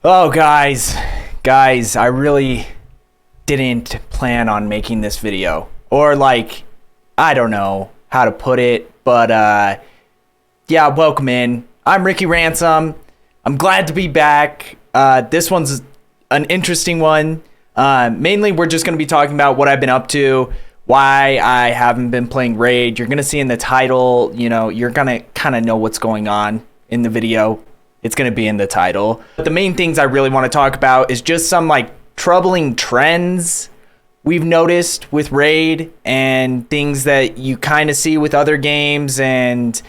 Oh, guys, I really didn't plan on making this video. Or like, I don't know how to put it, but yeah, welcome in. I'm Ricky Ransom. I'm glad to be back. This one's an interesting one. Mainly, we're just going to be talking about what I've been up to, why I haven't been playing Raid. You're going to see in the title, you're going to kind of know what's going on in the video. It's going to be in the title. But the main things I really want to talk about is just some like troubling trends we've noticed with Raid and things that you kind of see with other games, and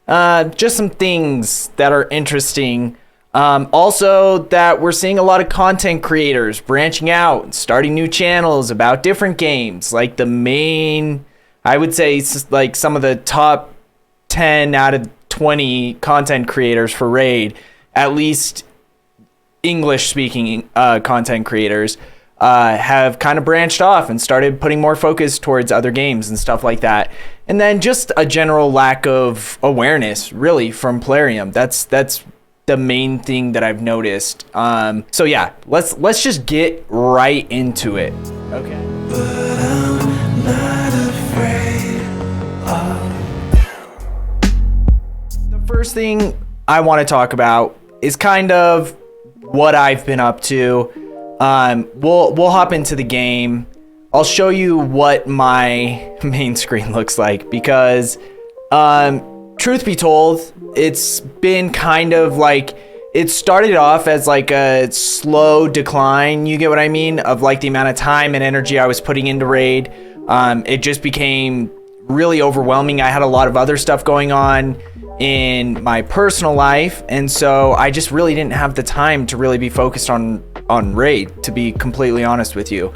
just some things that are interesting. Also, that we're seeing a lot of content creators branching out, starting new channels about different games. Like I would say, like some of the top 10 out of 20 content creators for Raid, at least English-speaking content creators, have kind of branched off and started putting more focus towards other games and stuff like that. And then just a general lack of awareness, really, from Plarium. That's the main thing that I've noticed. So yeah, let's just get right into it. Okay. But I'm not afraid of... The first thing I want to talk about is kind of what I've been up to. We'll hop into the game. I'll show you what my main screen looks like because, truth be told, it's been kind of like, it started off as like a slow decline, you get what I mean, of like the amount of time and energy I was putting into Raid. It just became really overwhelming. I had a lot of other stuff going on in my personal life, and so I just really didn't have the time to really be focused on Raid, to be completely honest with you.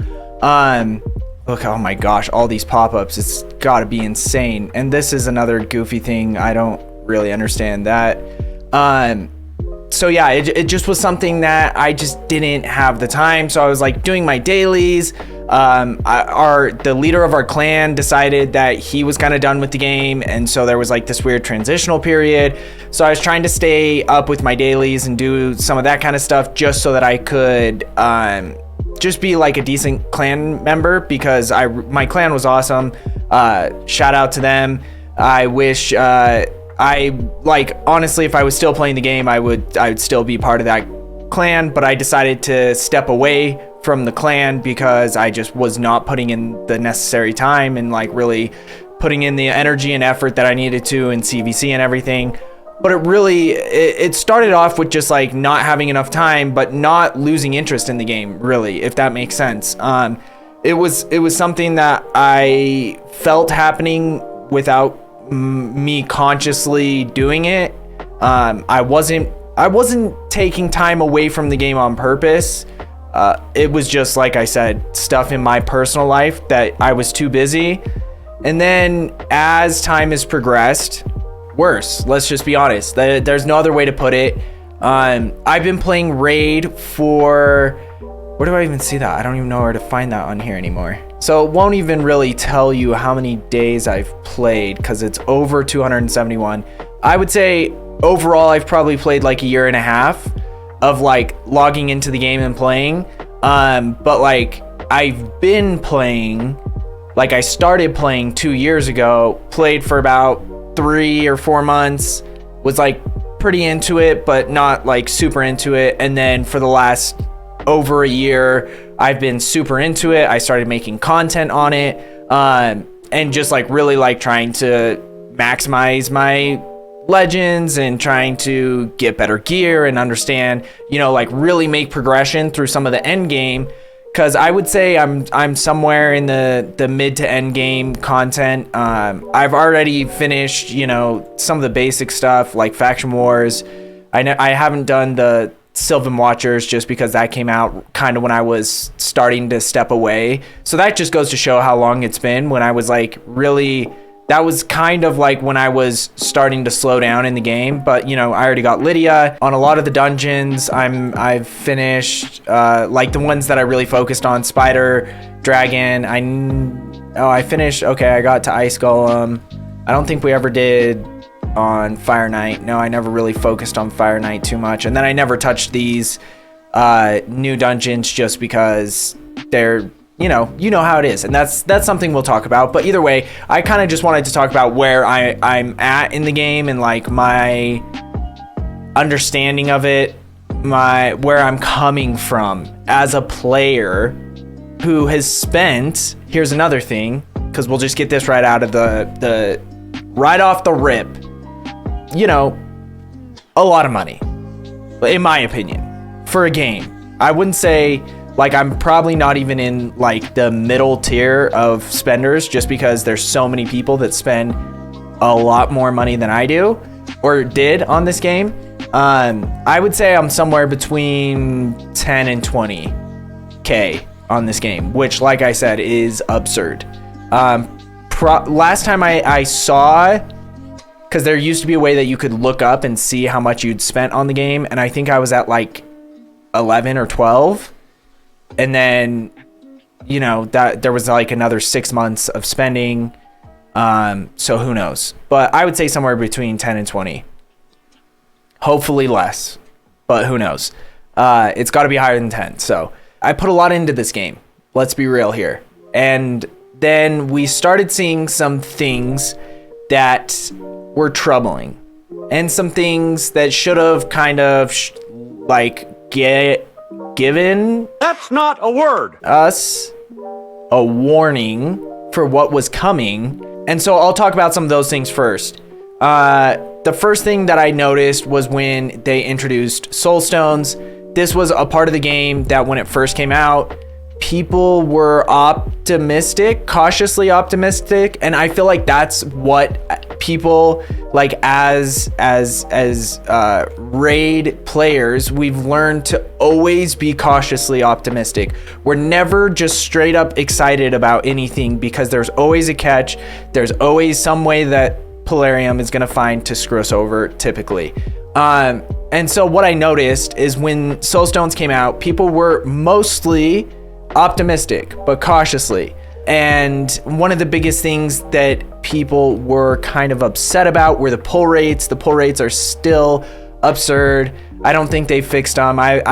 Look, oh my gosh, all these pop-ups, it's gotta be insane. And this is another goofy thing, I don't really understand that. So yeah, it just was something that I just didn't have the time. So I was like doing my dailies. The leader of our clan decided that he was kind of done with the game, and so there was like this weird transitional period. So I was trying to stay up with my dailies and do some of that kind of stuff just so that I could just be like a decent clan member, because my clan was awesome. Shout out to them. I wish honestly, if I was still playing the game, I would still be part of that clan, but I decided to step away from the clan because I just was not putting in the necessary time and like really putting in the energy and effort that I needed to in CVC and everything. But it started off with just like not having enough time, but not losing interest in the game, really, if that makes sense. It was something that I felt happening without me consciously doing it. I wasn't taking time away from the game on purpose. It was just, like I said, stuff in my personal life that I was too busy. And then as time has progressed, worse. Let's just be honest. There's no other way to put it. I've been playing Raid for... Where do I even see that? I don't even know where to find that on here anymore. So it won't even really tell you how many days I've played because it's over 271. I would say overall I've probably played like a year and a half of like logging into the game and playing. But like I've been playing, like I started playing 2 years ago, played for about 3 or 4 months, was like pretty into it, but not like super into it. And then for the last over a year, I've been super into it. I started making content on it, and just like really like trying to maximize my legends and trying to get better gear and understand, like really make progression through some of the end game. Because I would say I'm somewhere in the mid to end game content. I've already finished, some of the basic stuff like Faction Wars. I haven't done the Sylvan Watchers just because that came out kind of when I was starting to step away. So that just goes to show how long it's been when I was like really... That was kind of like when I was starting to slow down in the game, but I already got Lydia on a lot of the dungeons. I've finished like the ones that I really focused on, Spider, Dragon. I finished. Okay, I got to Ice Golem. I don't think we ever did on Fire Knight. No, I never really focused on Fire Knight too much, and then I never touched these new dungeons just because they're, you know how it is, and that's something we'll talk about. But either way, I kind of just wanted to talk about where I'm at in the game and like my understanding of it, where I'm coming from as a player who has spent, here's another thing, because we'll just get this right out of the right off the rip, you know, a lot of money, in my opinion, for a game. I wouldn't say, like, I'm probably not even in like the middle tier of spenders, just because there's so many people that spend a lot more money than I do or did on this game. I would say I'm somewhere between 10 and 20K on this game, which, like I said, is absurd. Last time I saw, because there used to be a way that you could look up and see how much you'd spent on the game, and I think I was at like 11 or 12. And then, you know, that there was like another 6 months of spending. So who knows? But I would say somewhere between 10 and 20. Hopefully less, but who knows? It's got to be higher than 10. So I put a lot into this game. Let's be real here. And then we started seeing some things that were troubling, and some things that should have kind of given, that's not a word, us a warning for what was coming. And so I'll talk about some of those things first. The first thing that I noticed was when they introduced soul stones. This was a part of the game that when it first came out, people were optimistic, cautiously optimistic, and I feel like that's what people like as raid players, we've learned to always be cautiously optimistic. We're never just straight up excited about anything, because there's always a catch. There's always some way that Plarium is going to find to screw us over, typically. And so what I noticed is when Soulstones came out, people were mostly optimistic, but cautiously. And one of the biggest things that people were kind of upset about were the pull rates. The pull rates are still absurd. I don't think they fixed them. I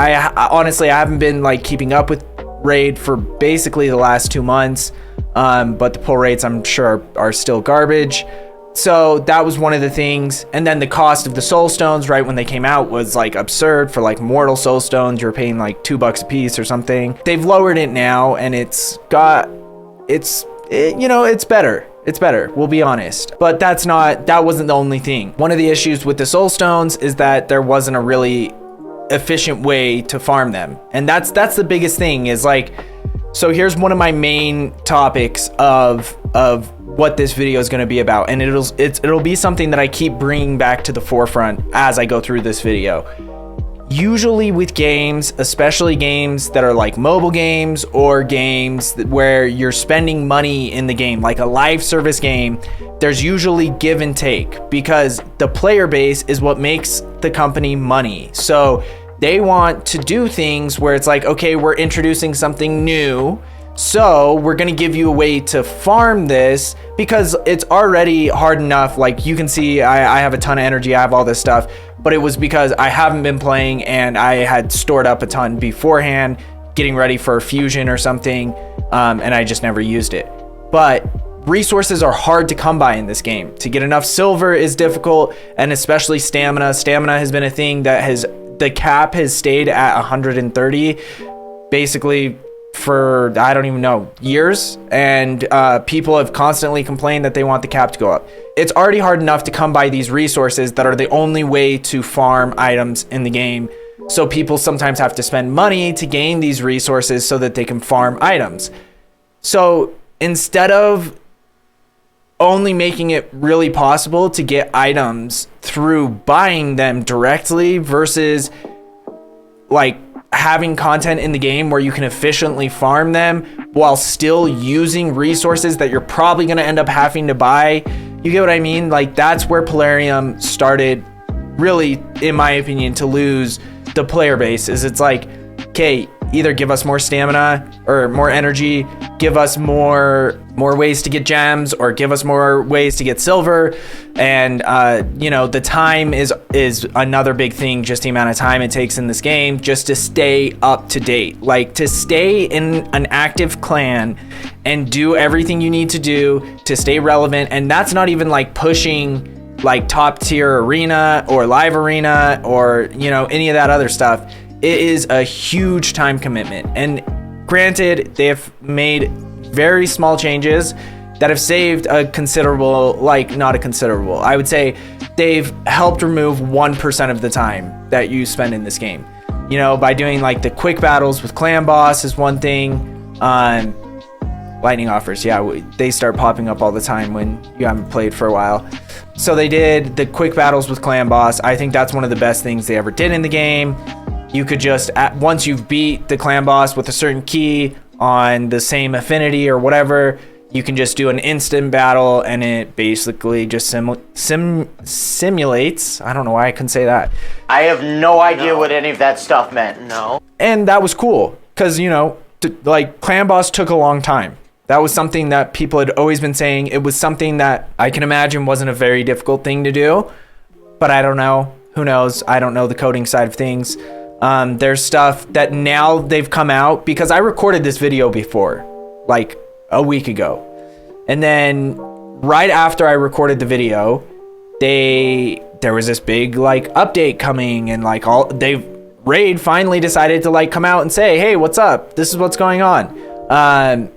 honestly, I haven't been like keeping up with Raid for basically the last 2 months. But the pull rates, I'm sure, are still garbage. So that was one of the things. And then the cost of the soul stones right when they came out was like absurd. For like mortal soul stones, you're paying like $2 a piece or something. They've lowered it now, and it's better. It's better, we'll be honest. But that wasn't the only thing. One of the issues with the soul stones is that there wasn't a really efficient way to farm them. And that's the biggest thing, is like, so here's one of my main topics of what this video is going to be about, and it'll be something that I keep bringing back to the forefront as I go through this video. Usually with games, especially games that are like mobile games or games where you're spending money in the game, like a live service game, there's usually give and take, because the player base is what makes the company money. So they want to do things where it's like, okay, we're introducing something new, so we're going to give you a way to farm this, because it's already hard enough. Like you can see, I have a ton of energy, I have all this stuff, but it was because I haven't been playing and I had stored up a ton beforehand, getting ready for a fusion or something, and I just never used it. But resources are hard to come by in this game. To get enough silver is difficult, and especially stamina. Stamina has been a thing that the cap has stayed at 130, basically, for I don't even know, years, and people have constantly complained that they want the cap to go up. It's already hard enough to come by these resources that are the only way to farm items in the game, so people sometimes have to spend money to gain these resources so that they can farm items. So instead of only making it really possible to get items through buying them directly versus like having content in the game where you can efficiently farm them while still using resources that you're probably going to end up having to buy. You get what I mean? Like that's where Plarium started really, in my opinion, to lose the player base. Is it's like, okay, either give us more stamina or more energy, give us more ways to get gems or give us more ways to get silver. And the time is another big thing, just the amount of time it takes in this game just to stay up to date, like to stay in an active clan and do everything you need to do to stay relevant. And that's not even like pushing like top tier arena or live arena or any of that other stuff. It is a huge time commitment. And granted, they've made very small changes that have saved a considerable, not a considerable, I would say they've helped remove 1% of the time that you spend in this game. By doing like the quick battles with clan boss is one thing. Lightning offers, they start popping up all the time when you haven't played for a while. So they did the quick battles with clan boss. I think that's one of the best things they ever did in the game. You could just, once you've beat the clan boss with a certain key on the same affinity or whatever, you can just do an instant battle, and it basically just simulates. I don't know why I couldn't say that. I have no idea what any of that stuff meant. No. And that was cool because, clan boss took a long time. That was something that people had always been saying. It was something that I can imagine wasn't a very difficult thing to do, but I don't know. Who knows? I don't know the coding side of things. There's stuff that now they've come out because I recorded this video before, like a week ago. And then right after I recorded the video, there was this big update coming, and Raid finally decided to come out and say, hey, what's up? This is what's going on.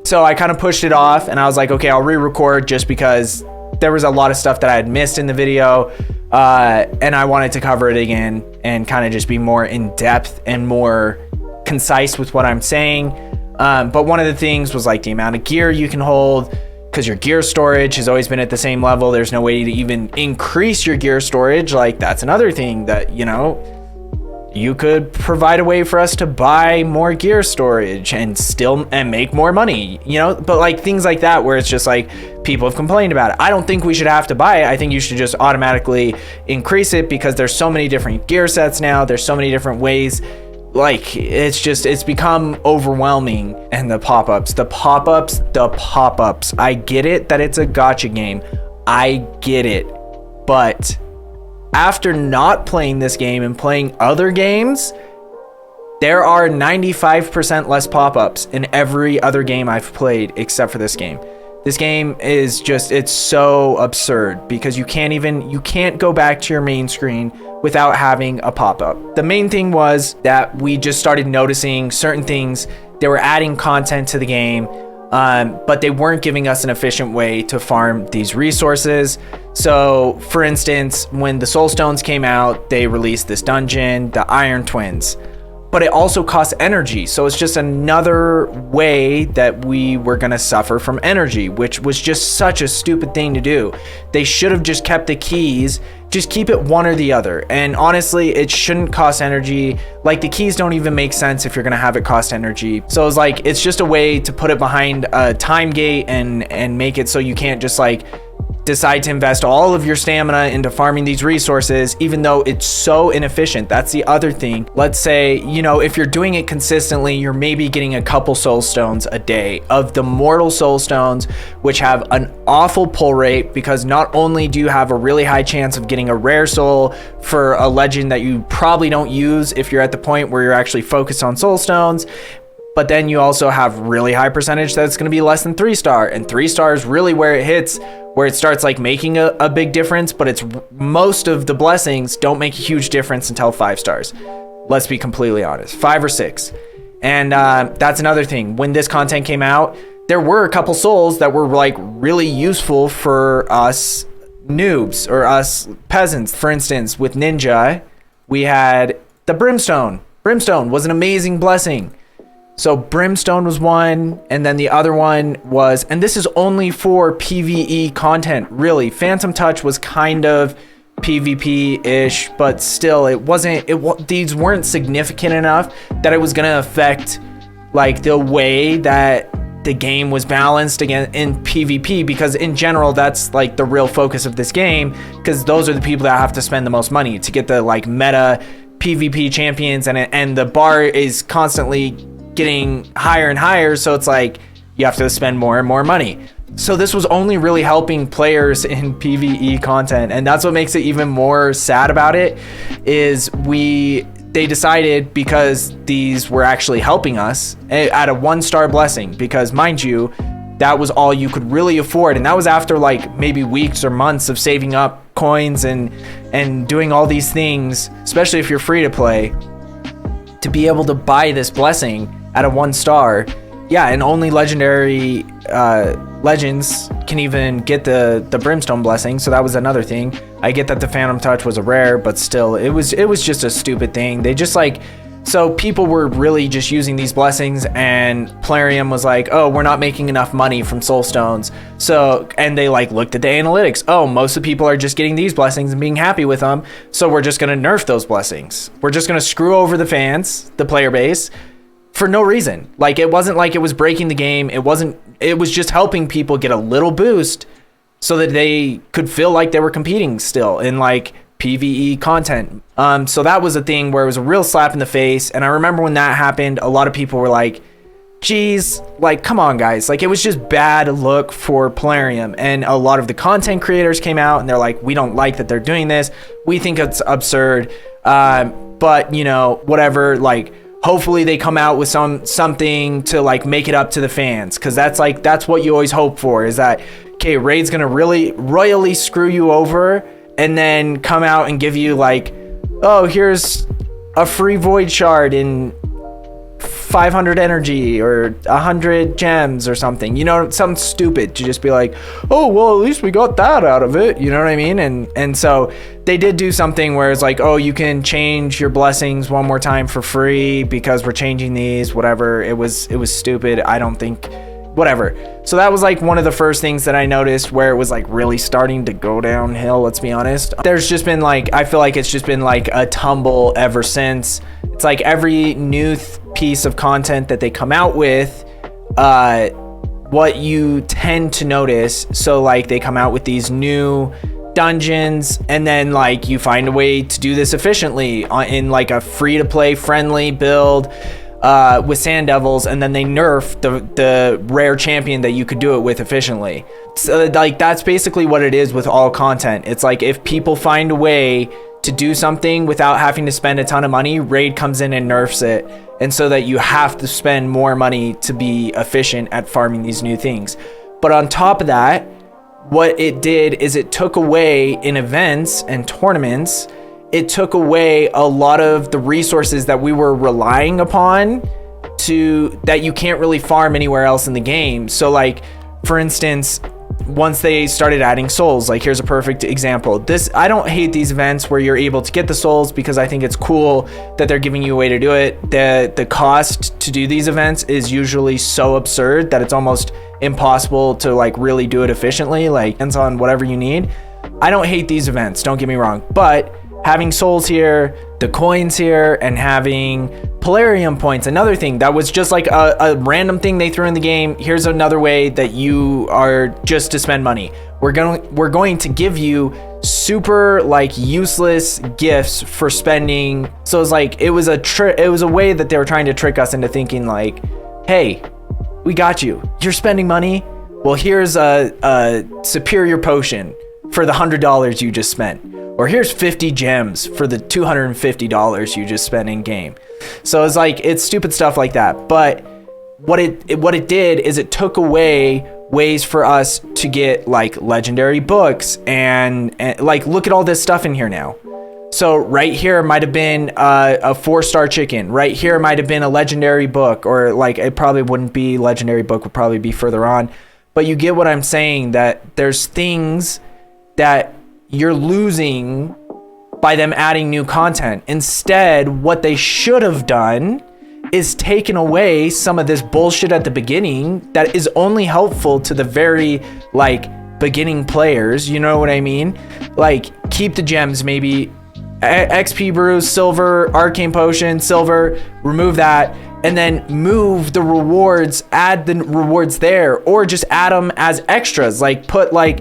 So I kind of pushed it off, and I was like, okay, I'll re-record just because there was a lot of stuff that I had missed in the video. And I wanted to cover it again and kind of just be more in depth and more concise with what I'm saying. But one of the things was the amount of gear you can hold, because your gear storage has always been at the same level. There's no way to even increase your gear storage. That's another thing that, you could provide a way for us to buy more gear storage and make more money, but things like that, where it's just people have complained about it. I don't think we should have to buy it. I think you should just automatically increase it, because there's so many different gear sets now. There's so many different ways. It's become overwhelming. And the pop-ups. I get it that it's a gacha game. I get it. But after not playing this game and playing other games, there are 95% less pop-ups in every other game I've played except for this game. This game is just, it's so absurd because you can't go back to your main screen without having a pop-up. The main thing was that we just started noticing certain things. They were adding content to the game, but they weren't giving us an efficient way to farm these resources. So, for instance, when the Soul Stones came out, they released this dungeon, the Iron Twins. But it also costs energy, so it's just another way that we were going to suffer from energy, which was just such a stupid thing to do. They should have just kept the keys, just keep it one or the other. And honestly, it shouldn't cost energy. The keys don't even make sense if you're going to have it cost energy. So it's it's just a way to put it behind a time gate and make it so you can't just decide to invest all of your stamina into farming these resources, even though it's so inefficient. That's the other thing. Let's say, if you're doing it consistently, you're maybe getting a couple soul stones a day of the mortal soul stones, which have an awful pull rate, because not only do you have a really high chance of getting a rare soul for a legend that you probably don't use if you're at the point where you're actually focused on soul stones, but then you also have really high percentage that it's going to be less than 3-star, and 3-star is really where it hits, where it starts making a big difference. But it's most of the blessings don't make a huge difference until 5 stars. Let's be completely honest, 5 or 6. And that's another thing. When this content came out, there were a couple souls that were really useful for us noobs or us peasants. For instance, with Ninja, we had the Brimstone. Brimstone was an amazing blessing. So Brimstone was one, and then the other one was, and this is only for PvE content, really. Phantom Touch was kind of PvP-ish, but still, these weren't significant enough that it was going to affect the way that the game was balanced again in PvP, because in general, that's the real focus of this game, because those are the people that have to spend the most money to get the meta PvP champions, and the bar is constantly getting higher and higher. So it's you have to spend more and more money. So this was only really helping players in PvE content, and that's what makes it even more sad about it. Is they decided, because these were actually helping us, at a 1-star blessing, because mind you, that was all you could really afford, and that was after like maybe weeks or months of saving up coins and doing all these things, especially if you're free to play, to be able to buy this blessing at a 1-star. Yeah, and only legendary legends can even get the brimstone blessing, so that was another thing. I get that the Phantom Touch was a rare, but still, it was just a stupid thing. They just like, so people were really just using these blessings, and Plarium was like, oh, we're not making enough money from soul stones. So, and they like looked at the analytics. Oh, most of the people are just getting these blessings and being happy with them, so we're just gonna nerf those blessings. We're just gonna screw over the fans, the player base, for no reason. Like, it wasn't like it was breaking the game. It was just helping people get a little boost so that they could feel like they were competing still in like PvE content. So that was a thing where it was a real slap in the face. And I remember when that happened, a lot of people were like, geez, like, come on guys. Like, it was just bad look for Plarium. And a lot of the content creators came out and they're like, we don't like that they're doing this. We think it's absurd. But you know, whatever, like, hopefully they come out with something to like make it up to the fans, because that's what you always hope for, is that, okay, Raid's gonna really royally screw you over and then come out and give you like, oh, here's a free void shard in 500 energy or 100 gems or something, you know, something stupid to just be like, oh, well, at least we got that out of it, you know what I mean? And so they did do something where it's like, oh, you can change your blessings one more time for free because we're changing these, whatever. It was stupid. I don't think, whatever. So that was like one of the first things that I noticed where it was like really starting to go downhill, let's be honest. There's just been like, I feel like it's just been like a tumble ever since. It's like every new piece of content that they come out with, what you tend to notice, so like they come out with these new dungeons, and then like you find a way to do this efficiently in like a free to play friendly build with Sand Devils, and then they nerf the rare champion that you could do it with efficiently. So like that's basically what it is with all content. It's like if people find a way to do something without having to spend a ton of money, Raid comes in and nerfs it, and so that you have to spend more money to be efficient at farming these new things. But on top of that, what it did is it took away in events and tournaments, it took away a lot of the resources that we were relying upon that you can't really farm anywhere else in the game. So like, for instance, once they started adding souls, like here's a perfect example. I don't hate these events where you're able to get the souls, because I think it's cool that they're giving you a way to do it. The cost to do these events is usually so absurd that it's almost impossible to like really do it efficiently, like depends on whatever you need. I don't hate these events, don't get me wrong, but having souls here, the coins here, and having Plarium points, another thing that was just like a random thing they threw in the game. Here's another way that you are just to spend money. We're going to give you super like useless gifts for spending. So it's like it was a way that they were trying to trick us into thinking like, hey, we got you. You're spending money. Well, here's a superior potion for the $100 you just spent. Or here's 50 gems for the $250 you just spent in game. So it's like, it's stupid stuff like that. But what it did is it took away ways for us to get like legendary books and like, look at all this stuff in here now. So right here might have been a 4-star chicken. Right here might have been a legendary book, or like it probably wouldn't be legendary book, would probably be further on. But you get what I'm saying, that there's things that you're losing by them adding new content. Instead, what they should have done is taken away some of this bullshit at the beginning that is only helpful to the very like beginning players, you know what I mean? Like, keep the gems, maybe XP brews, silver, arcane potion, silver, remove that, and then move the rewards, add the rewards there, or just add them as extras. Like, put like,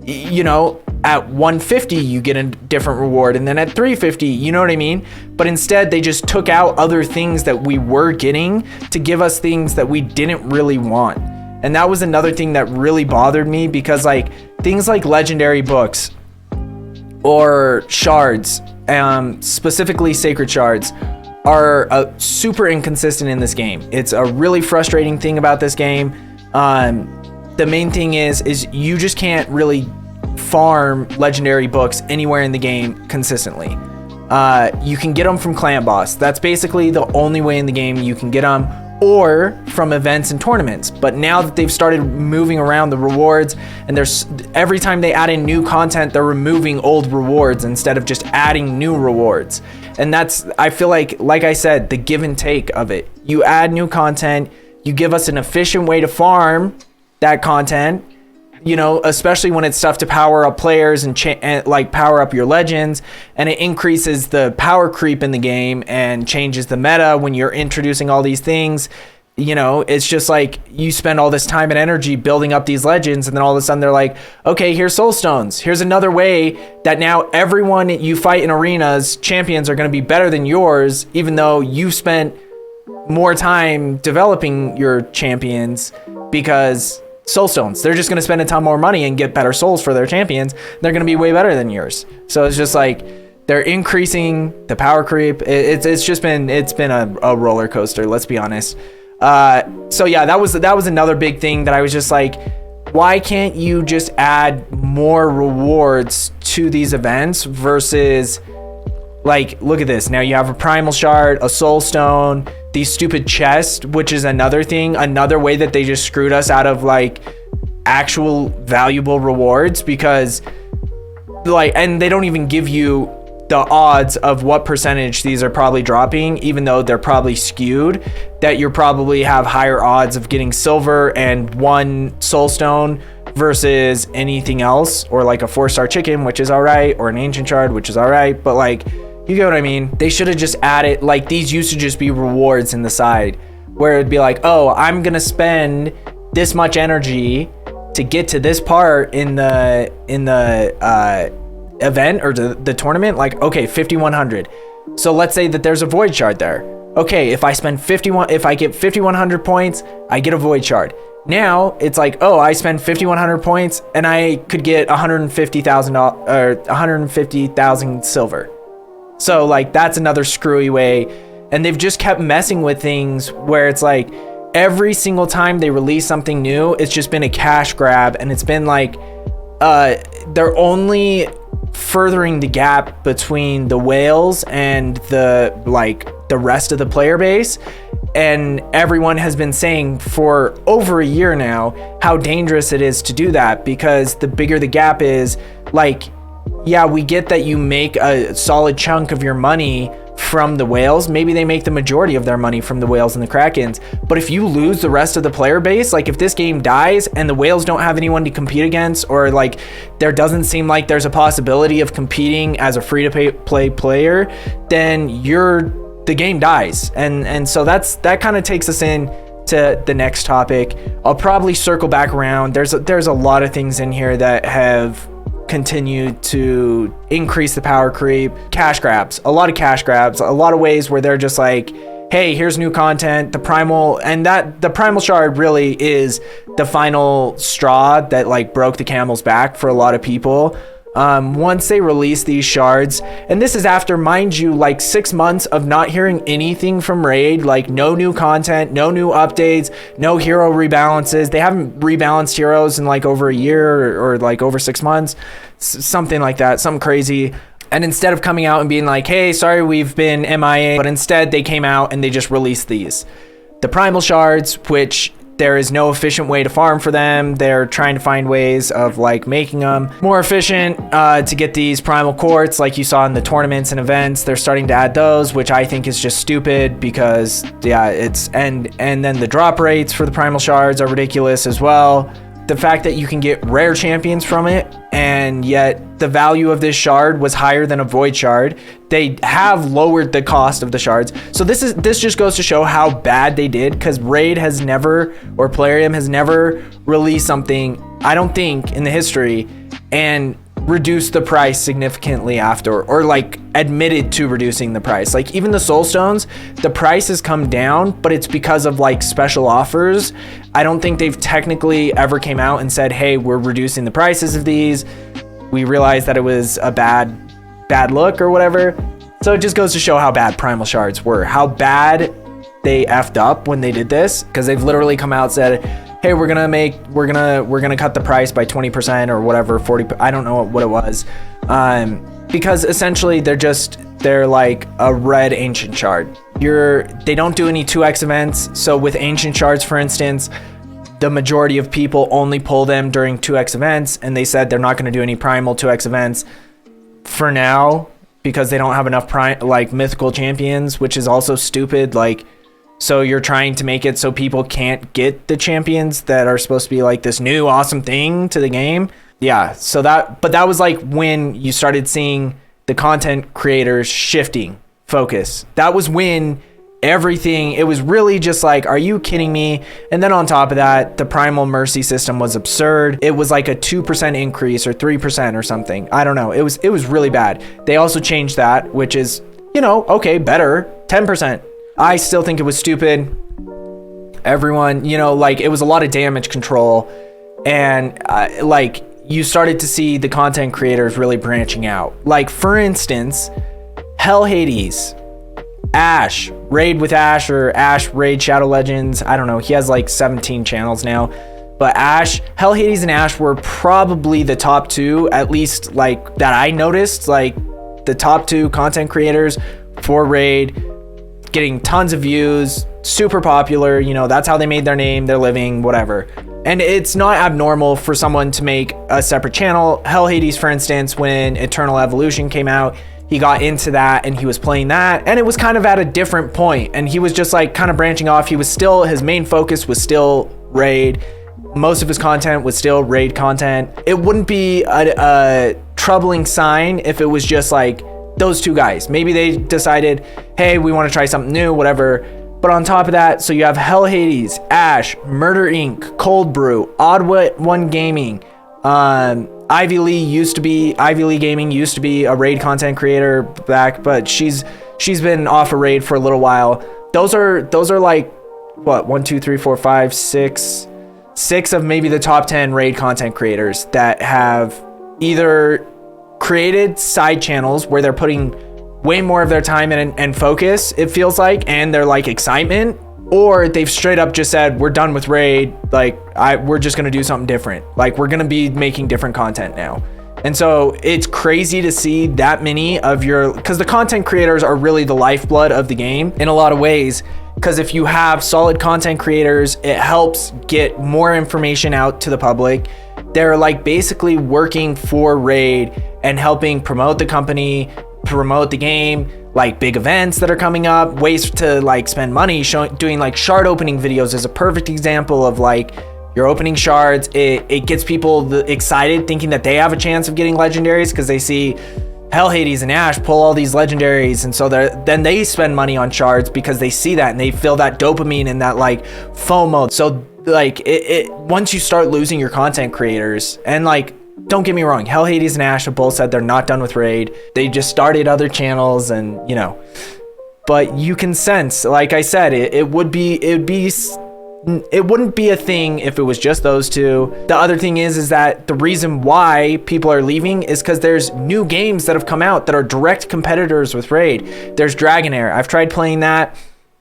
you know, at 150 you get a different reward, and then at 350, you know what I mean? But instead they just took out other things that we were getting to give us things that we didn't really want. And that was another thing that really bothered me, because like things like legendary books or shards, specifically sacred shards, are super inconsistent in this game. It's a really frustrating thing about this game. The main thing is you just can't really farm legendary books anywhere in the game consistently. You can get them from clan boss. That's basically the only way in the game you can get them, or from events and tournaments. But now that they've started moving around the rewards, and there's every time they add in new content, they're removing old rewards instead of just adding new rewards. And that's, I feel like I said, the give and take of it. You add new content, you give us an efficient way to farm that content, you know, especially when it's stuff to power up players and like power up your legends, and it increases the power creep in the game and changes the meta when you're introducing all these things. You know, it's just like you spend all this time and energy building up these legends, and then all of a sudden they're like, okay, here's soul stones. Here's another way that now everyone you fight in arenas, champions, are going to be better than yours, even though you spent more time developing your champions, because soul stones, they're just going to spend a ton more money and get better souls for their champions. They're going to be way better than yours. So it's just like they're increasing the power creep. It's been a roller coaster, let's be honest. So yeah, that was another big thing that I was just like, why can't you just add more rewards to these events versus, like, look at this. Now you have a primal shard, a soul stone, these stupid chests, which is another thing, another way that they just screwed us out of like actual valuable rewards, because like, and they don't even give you the odds of what percentage these are probably dropping, even though they're probably skewed, that you probably have higher odds of getting silver and 1 soul stone versus anything else, or like a 4-star chicken, which is all right, or an ancient shard, which is all right. But like, you get what I mean? They should have just added, like, these used to just be rewards in the side, where it'd be like, oh, I'm gonna spend this much energy to get to this part in the event or the tournament. Like, okay, 5100. So let's say that there's a void shard there. Okay, if I get 5100 points, I get a void shard. Now it's like, oh, I spend 5100 points and I could get 150,000 or 150,000 silver. So like, that's another screwy way. And they've just kept messing with things where it's like every single time they release something new, it's just been a cash grab. And it's been like, they're only furthering the gap between the whales and the rest of the player base. And everyone has been saying for over a year now how dangerous it is to do that, because the bigger the gap is, like, yeah, we get that you make a solid chunk of your money from the whales. Maybe they make the majority of their money from the whales and the krakens. But if you lose the rest of the player base, like if this game dies and the whales don't have anyone to compete against, or like there doesn't seem like there's a possibility of competing as a free-to-play player, then the game dies. And so that kind of takes us in to the next topic. I'll probably circle back around. There's a lot of things in here that have continued to increase the power creep. Cash grabs, a lot of cash grabs, a lot of ways where they're just like, hey, here's new content, the primal shard really is the final straw that like broke the camel's back for a lot of people. Once they release these shards, and this is after, mind you, like 6 months of not hearing anything from Raid, like no new content, no new updates, no hero rebalances. They haven't rebalanced heroes in like over a year or like over 6 months, something like that, something crazy. And instead of coming out and being like, hey, sorry, we've been MIA, but instead they came out and they just released the primal shards, which there is no efficient way to farm for them. They're trying to find ways of like making them more efficient to get these primal quartz, like you saw in the tournaments and events. They're starting to add those, which I think is just stupid, because yeah, and then the drop rates for the primal shards are ridiculous as well. The fact that you can get rare champions from it, and yet the value of this shard was higher than a void shard. They have lowered the cost of the shards. So this just goes to show how bad they did, because Raid has never, or Plarium has never released something, I don't think, in the history, and reduced the price significantly after, or like admitted to reducing the price. Like even the Soul Stones, the price has come down, but it's because of like special offers. I don't think they've technically ever came out and said, hey, we're reducing the prices of these. We realized that it was a bad look or whatever. So it just goes to show how bad Primal Shards were, how bad they effed up when they did this, because they've literally come out and said, hey, we're gonna cut the price by 20% or whatever, 40, I don't know what it was. Because essentially they're like a red Ancient Shard. They don't do any 2x events. So with Ancient Shards, for instance, the majority of people only pull them during 2x events, and they said they're not gonna do any Primal 2x events for now because they don't have enough mythical champions, which is also stupid. Like, so you're trying to make it so people can't get the champions that are supposed to be like this new awesome thing to the game. Yeah, so that was like when you started seeing the content creators shifting focus. That was when it was really just like, are you kidding me? And then on top of that, the Primal Mercy system was absurd. It was like a 2% increase or 3% or something. I don't know. It was really bad. They also changed that, which is, okay, better, 10%. I still think it was stupid. Everyone, like, it was a lot of damage control, and like you started to see the content creators really branching out. Like, for instance, Hell Hades, Ash, Raid with Ash, or Ash Raid Shadow Legends. I don't know. He has like 17 channels now. But Hell Hades and Ash were probably the top two, at least like that I noticed, like the top two content creators for Raid, getting tons of views, super popular. That's how they made their name, their living, whatever. And it's not abnormal for someone to make a separate channel. Hell Hades, for instance, when Eternal Evolution came out, he got into that and he was playing that, and it was kind of at a different point, and he was just like kind of branching off. His main focus was still Raid. Most of his content was still Raid content. It wouldn't be a troubling sign if it was just like those two guys. Maybe they decided, hey, we want to try something new, whatever. But on top of that, so you have Hell Hades, Ash, Murder Inc., Cold Brew, Odd One Gaming, Ivy Lee Gaming used to be a Raid content creator back, but she's been off of Raid for a little while. Those are like what, 1, 2, 3, 4, 5, 6 of maybe the top 10 Raid content creators that have either created side channels where they're putting way more of their time and focus, it feels like, and their like excitement, or they've straight up just said, we're done with Raid, like we're just gonna do something different, like we're gonna be making different content now. And so it's crazy to see that many of because the content creators are really the lifeblood of the game in a lot of ways, because if you have solid content creators, it helps get more information out to the public. They're like basically working for Raid and helping promote the company, promote the game, like big events that are coming up, ways to like spend money, doing like shard opening videos is a perfect example of like, you're opening shards. It gets people excited, thinking that they have a chance of getting legendaries because they see Hell Hades and Ash pull all these legendaries, and so then they spend money on shards because they see that and they feel that dopamine and that like FOMO. So like once you start losing your content creators, and like, don't get me wrong, Hell Hades and Ash have both said they're not done with Raid. They just started other channels, and but you can sense, like I said, it wouldn't be a thing if it was just those two. The other thing is that the reason why people are leaving is because there's new games that have come out that are direct competitors with Raid. There's Dragonair. I've tried playing that.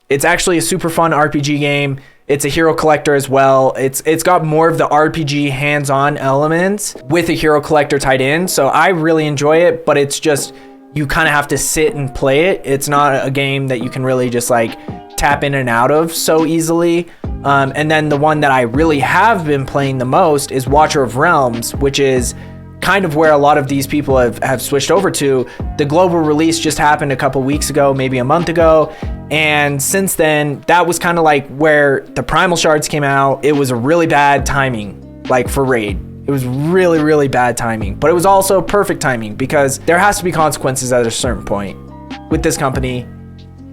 It's actually a super fun RPG game. It's a hero collector as well. It's got more of the RPG hands-on elements with a hero collector tied in. So I really enjoy it, but it's just, you kind of have to sit and play it. It's not a game that you can really just like tap in and out of so easily. And then the one that I really have been playing the most is Watcher of Realms, which is kind of where a lot of these people have switched over to. The global release just happened a couple weeks ago, maybe a month ago. And since then, that was kind of like where the Primal Shards came out. It was a really bad timing, like for Raid. It was really, really bad timing, but it was also perfect timing because there has to be consequences at a certain point. With this company,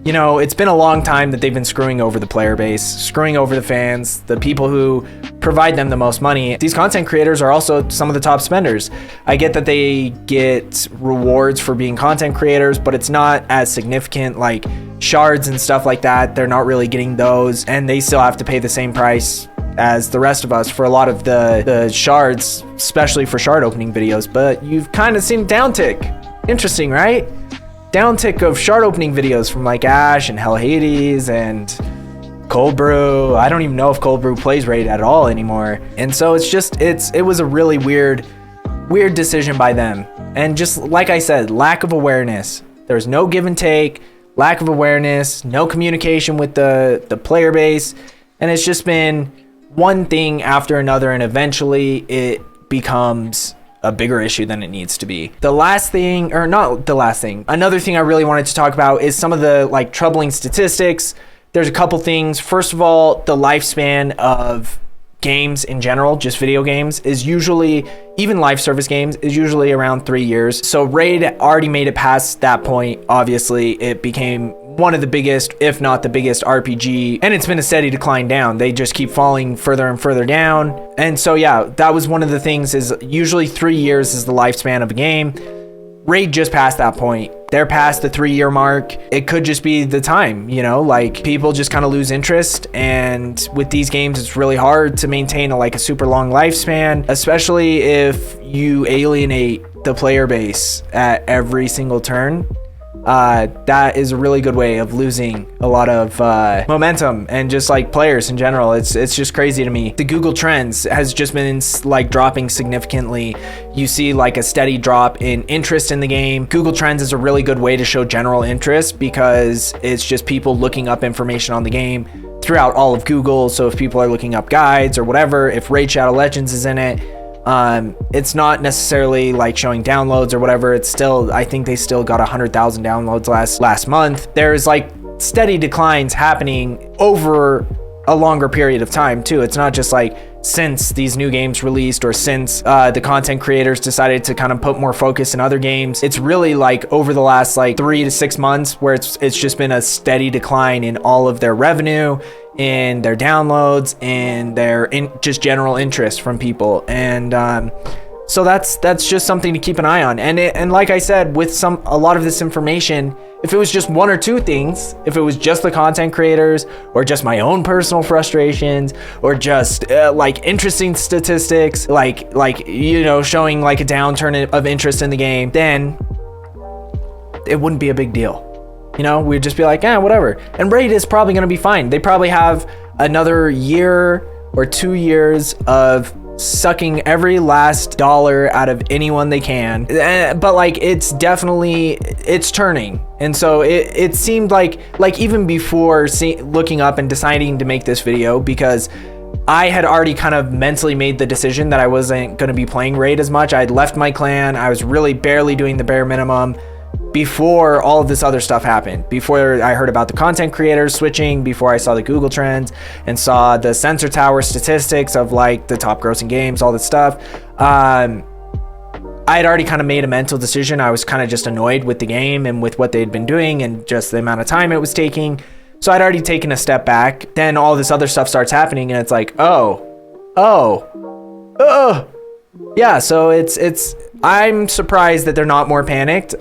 you know, it's been a long time that they've been screwing over the player base, screwing over the fans, the people who provide them the most money. These content creators are also some of the top spenders. I get that they get rewards for being content creators, but it's not as significant, like shards and stuff like that. They're not really getting those, and they still have to pay the same price as the rest of us for a lot of the shards, especially for shard opening videos. But you've kind of seen downtick. Interesting, right? Downtick of shard opening videos from like Ash and Hell Hades and Cold Brew. I don't even know if Cold Brew plays Raid at all anymore. And so it was a really weird decision by them. And just like I said, lack of awareness. There's no give and take, lack of awareness, no communication with the player base. And it's just been one thing after another, and eventually it becomes a bigger issue than it needs to be. Another thing I really wanted to talk about is some of the like troubling statistics. There's a couple things. First of all, the lifespan of games in general, just video games, is usually, even live service games, is usually around 3 years. So Raid already made it past that point. Obviously, it became one of the biggest, if not the biggest RPG, and it's been a steady decline down. They just keep falling further and further down. And so yeah, that was one of the things, is usually 3 years is the lifespan of a game. Raid just passed that point. They're past the 3-year mark. It could just be the time, you know, like people just kind of lose interest. And with these games, it's really hard to maintain a super long lifespan, especially if you alienate the player base at every single turn. That is a really good way of losing a lot of momentum and just like players in general. It's just crazy to me. The Google Trends has just been like dropping significantly. You see like a steady drop in interest in the game. Google Trends is a really good way to show general interest because it's just people looking up information on the game throughout all of Google. So if people are looking up guides or whatever, if Raid Shadow Legends is in it, it's not necessarily like showing downloads or whatever. It's still, I think they still got 100,000 downloads last month. There's like steady declines happening over a longer period of time too. It's not just like since these new games released or since the content creators decided to kind of put more focus in other games. It's really like over the last like 3 to 6 months where it's just been a steady decline in all of their revenue, in their downloads, and their just general interest from people. And so that's just something to keep an eye on. And like I said, with a lot of this information, if it was just one or two things, if it was just the content creators or just my own personal frustrations or just like interesting statistics, like you know, showing like a downturn of interest in the game, then it wouldn't be a big deal. You know, we'd just be like, whatever. And Raid is probably going to be fine. They probably have another year or 2 years of sucking every last dollar out of anyone they can. But like, it's turning. And so it seemed like even before looking up and deciding to make this video, because I had already kind of mentally made the decision that I wasn't going to be playing Raid as much. I'd left my clan. I was really barely doing the bare minimum before all of this other stuff happened, before I heard about the content creators switching, before I saw the Google Trends and saw the Sensor Tower statistics of like the top grossing games, all this stuff. I had already kind of made a mental decision. I was kind of just annoyed with the game and with what they'd been doing and just the amount of time it was taking. So I'd already taken a step back. Then all this other stuff starts happening and it's like, yeah, so I'm surprised that they're not more panicked.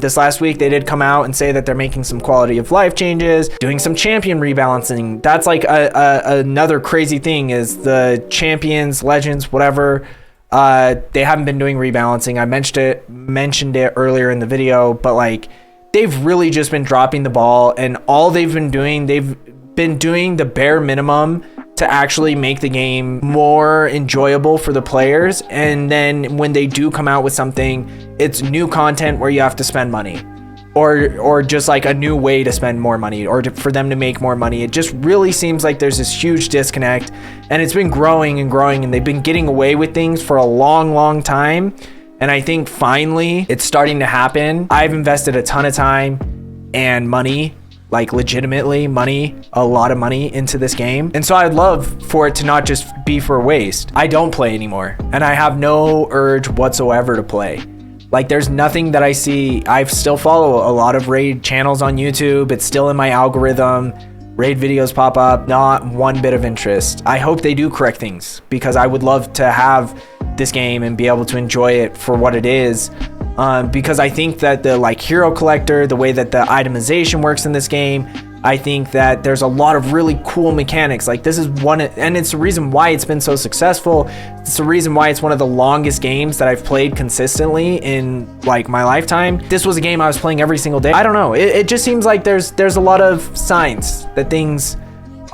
This last week, they did come out and say that they're making some quality of life changes, doing some champion rebalancing. That's like another crazy thing, is the champions, legends, whatever. They haven't been doing rebalancing. I mentioned it earlier in the video, but like they've really just been dropping the ball, and all they've been doing the bare minimum to actually make the game more enjoyable for the players. And then when they do come out with something, it's new content where you have to spend money, or just like a new way to spend more money, or for them to make more money. It just really seems like there's this huge disconnect, and it's been growing and growing, and they've been getting away with things for a long time. And I think finally it's starting to happen. I've invested a ton of time and money, like legitimately a lot of money into this game. And so I'd love for it to not just be for waste. I don't play anymore, and I have no urge whatsoever to play. Like there's nothing that I see. I still follow a lot of raid channels on YouTube. It's still in my algorithm. Raid videos pop up, not one bit of interest. I hope they do correct things because I would love to have this game and be able to enjoy it for what it is. Because I think that the like hero collector, the way that the itemization works in this game, I think that there's a lot of really cool mechanics. Like this is one, and it's the reason why it's been so successful. It's the reason why it's one of the longest games that I've played consistently in like my lifetime. This was a game I was playing every single day. I don't know. It just seems like there's a lot of signs that things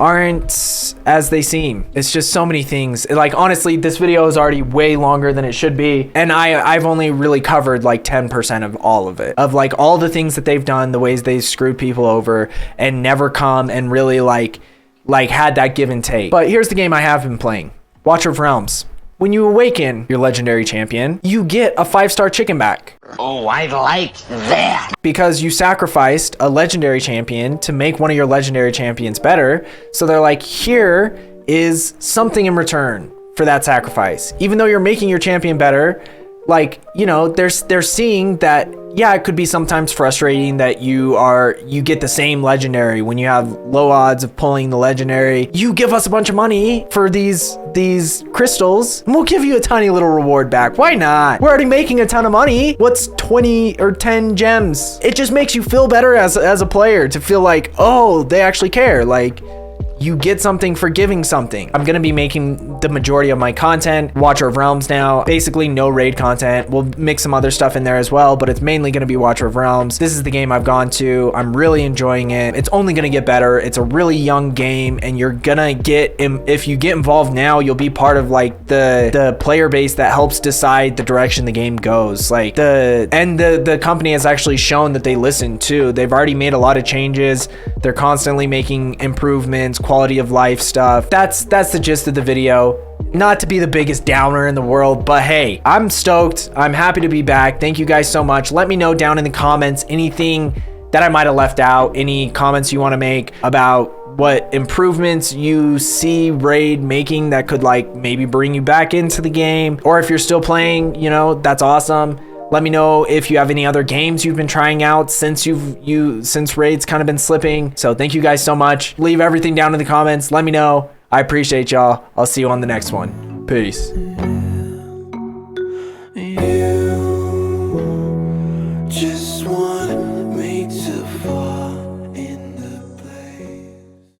aren't as they seem. It's just so many things. Like honestly, this video is already way longer than it should be, and I've only really covered like 10% of all of it, of like all the things that they've done, the ways they screwed people over and never come and really like had that give and take. But here's the game I have been playing, Watcher of Realms. When you awaken your legendary champion, you get a 5-star chicken back. Oh, I like that. Because you sacrificed a legendary champion to make one of your legendary champions better. So they're like, here is something in return for that sacrifice. Even though you're making your champion better, like, you know, they're seeing that, yeah, it could be sometimes frustrating that you get the same legendary when you have low odds of pulling the legendary. You give us a bunch of money for these crystals and we'll give you a tiny little reward back. Why not? We're already making a ton of money. What's 20 or 10 gems? It just makes you feel better as a player to feel like, oh, they actually care. Like, you get something for giving something. I'm gonna be making the majority of my content Watcher of Realms now. Basically no raid content. We'll mix some other stuff in there as well, but it's mainly gonna be Watcher of Realms. This is the game I've gone to. I'm really enjoying it. It's only gonna get better. It's a really young game, and you're gonna get, if you get involved now, you'll be part of like the player base that helps decide the direction the game goes. Like the company has actually shown that they listen too. They've already made a lot of changes. They're constantly making improvements, quality of life stuff. That's the gist of the video. Not to be the biggest downer in the world, but hey, I'm stoked. I'm happy to be back. Thank you guys so much. Let me know down in the comments anything that I might have left out, any comments you want to make about what improvements you see Raid making that could like maybe bring you back into the game, or if you're still playing, you know, that's awesome. Let me know if you have any other games you've been trying out since since Raid's kind of been slipping. So thank you guys so much. Leave everything down in the comments. Let me know. I appreciate y'all. I'll see you on the next one. Peace.